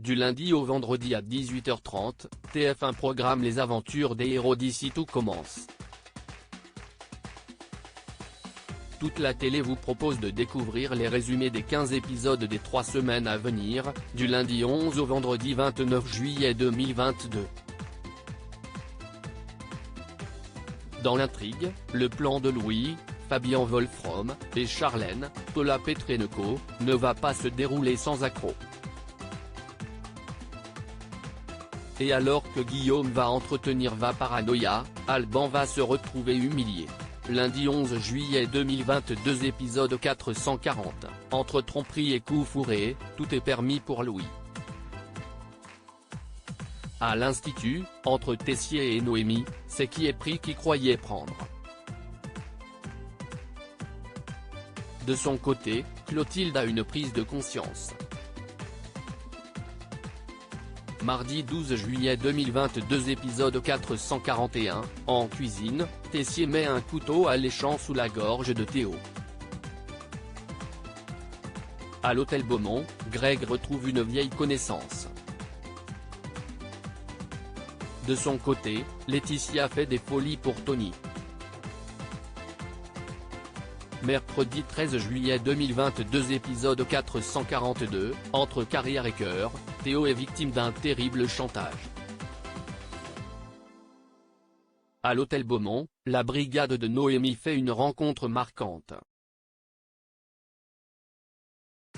Du lundi au vendredi à 18h30, TF1 programme les aventures des héros d'ici tout commence. Toute la télé vous propose de découvrir les résumés des 15 épisodes des 3 semaines à venir, du lundi 11 au vendredi 29 juillet 2022. Dans l'intrigue, le plan de Louis, Fabian Wolfrom, et Charlène, Paula Petrenko, ne va pas se dérouler sans accroc. Et alors que Guillaume va entretenir va paranoïa, Alban va se retrouver humilié. Lundi 11 juillet 2022 épisode 440, entre tromperie et coups fourrés, tout est permis pour Louis. À l'Institut, entre Tessier et Noémie, c'est qui est pris qui croyait prendre. De son côté, Clotilde a une prise de conscience. Mardi 12 juillet 2022 épisode 441, en cuisine, Tessier met un couteau alléchant sous la gorge de Théo. À l'hôtel Beaumont, Greg retrouve une vieille connaissance. De son côté, Laetitia fait des folies pour Tony. Mercredi 13 juillet 2022 épisode 442, entre carrière et cœur, Théo est victime d'un terrible chantage. À l'hôtel Beaumont, la brigade de Noémie fait une rencontre marquante.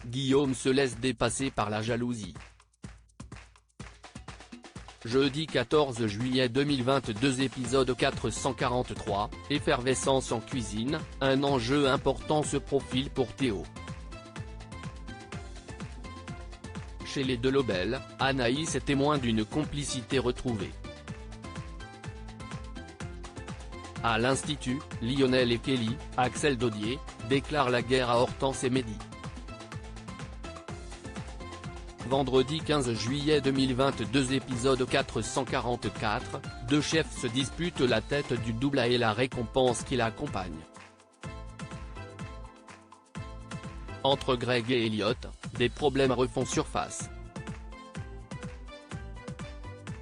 Guillaume se laisse dépasser par la jalousie. Jeudi 14 juillet 2022 épisode 443, effervescence en cuisine, un enjeu important se profile pour Théo. Chez les Delobel, Anaïs est témoin d'une complicité retrouvée. À l'Institut, Lionel et Kelly, Axel Dodier, déclarent la guerre à Hortense et Mehdi. Vendredi 15 juillet 2022 épisode 444, deux chefs se disputent la tête du double et la récompense qui l'accompagne. Entre Greg et Elliot, des problèmes refont surface.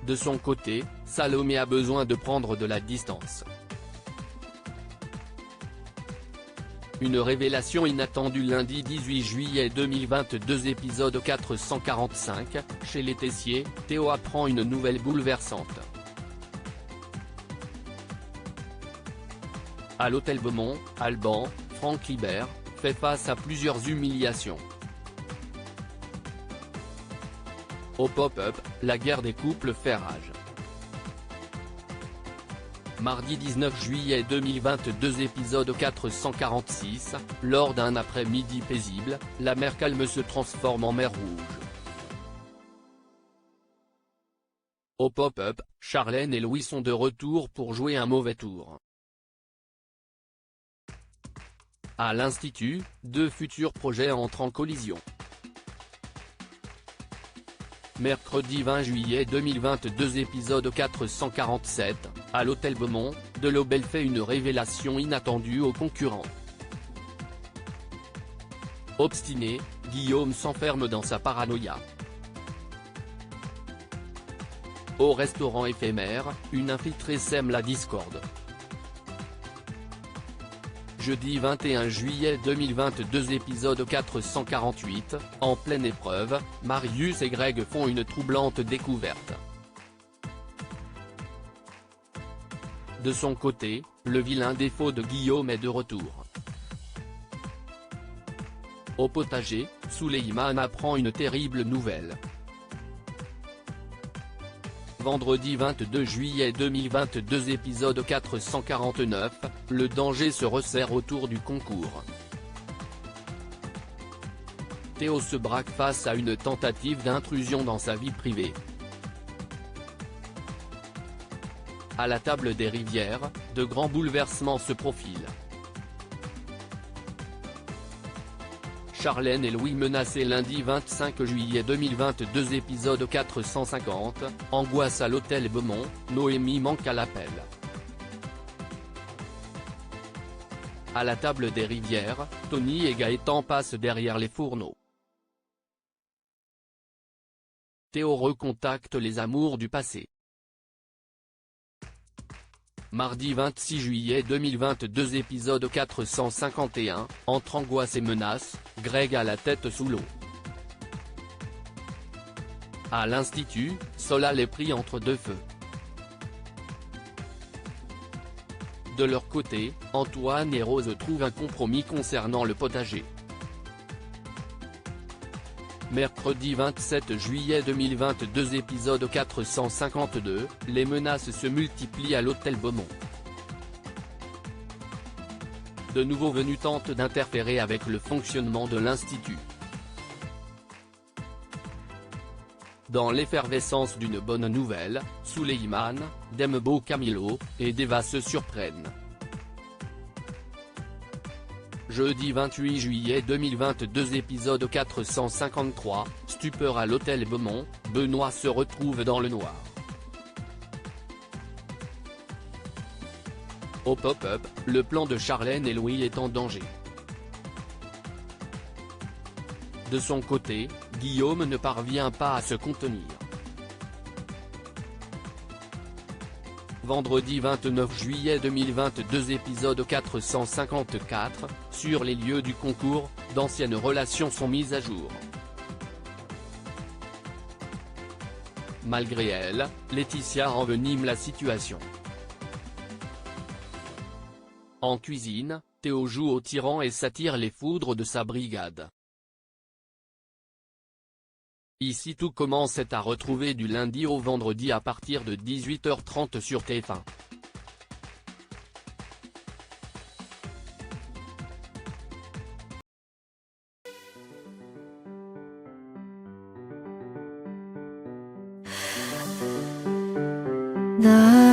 De son côté, Salomé a besoin de prendre de la distance. Une révélation inattendue lundi 18 juillet 2022 épisode 445, chez les Tessier, Théo apprend une nouvelle bouleversante. À l'hôtel Beaumont, Alban, Franck Libert, fait face à plusieurs humiliations. Au pop-up, la guerre des couples fait rage. Mardi 19 juillet 2022 épisode 446, lors d'un après-midi paisible, la mer calme se transforme en mer rouge. Au pop-up, Charlène et Louis sont de retour pour jouer un mauvais tour. À l'Institut, deux futurs projets entrent en collision. Mercredi 20 juillet 2022 épisode 447, à l'hôtel Beaumont, Delobel fait une révélation inattendue aux concurrents. Obstiné, Guillaume s'enferme dans sa paranoïa. Au restaurant éphémère, une infiltrée sème la discorde. Jeudi 21 juillet 2022 épisode 448, en pleine épreuve, Marius et Greg font une troublante découverte. De son côté, le vilain défaut de Guillaume est de retour. Au potager, Souleymane apprend une terrible nouvelle. Vendredi 22 juillet 2022 épisode 449, le danger se resserre autour du concours. Théo se braque face à une tentative d'intrusion dans sa vie privée. À la table des rivières, de grands bouleversements se profilent. Charlène et Louis menacés lundi 25 juillet 2022 épisode 450, angoisse à l'hôtel Beaumont, Noémie manque à l'appel. À la table des rivières, Tony et Gaëtan passent derrière les fourneaux. Théo recontacte les amours du passé. Mardi 26 juillet 2022 épisode 451, entre angoisse et menace, Greg a la tête sous l'eau. À l'Institut, Solal est pris entre deux feux. De leur côté, Antoine et Rose trouvent un compromis concernant le potager. Mercredi 27 juillet 2022 épisode 452, les menaces se multiplient à l'hôtel Beaumont. De nouveaux venus tentent d'interférer avec le fonctionnement de l'Institut. Dans l'effervescence d'une bonne nouvelle, Souleyman, Dembo Camilo, et Deva se surprennent. Jeudi 28 juillet 2022 épisode 453, stupeur à l'hôtel Beaumont, Benoît se retrouve dans le noir. Au pop-up, le plan de Charlène et Louis est en danger. De son côté, Guillaume ne parvient pas à se contenir. Vendredi 29 juillet 2022 épisode 454, sur les lieux du concours, d'anciennes relations sont mises à jour. Malgré elle, Laetitia envenime la situation. En cuisine, Théo joue au tyran et s'attire les foudres de sa brigade. Ici tout commence à retrouver du lundi au vendredi à partir de 18h30 sur TF1. 나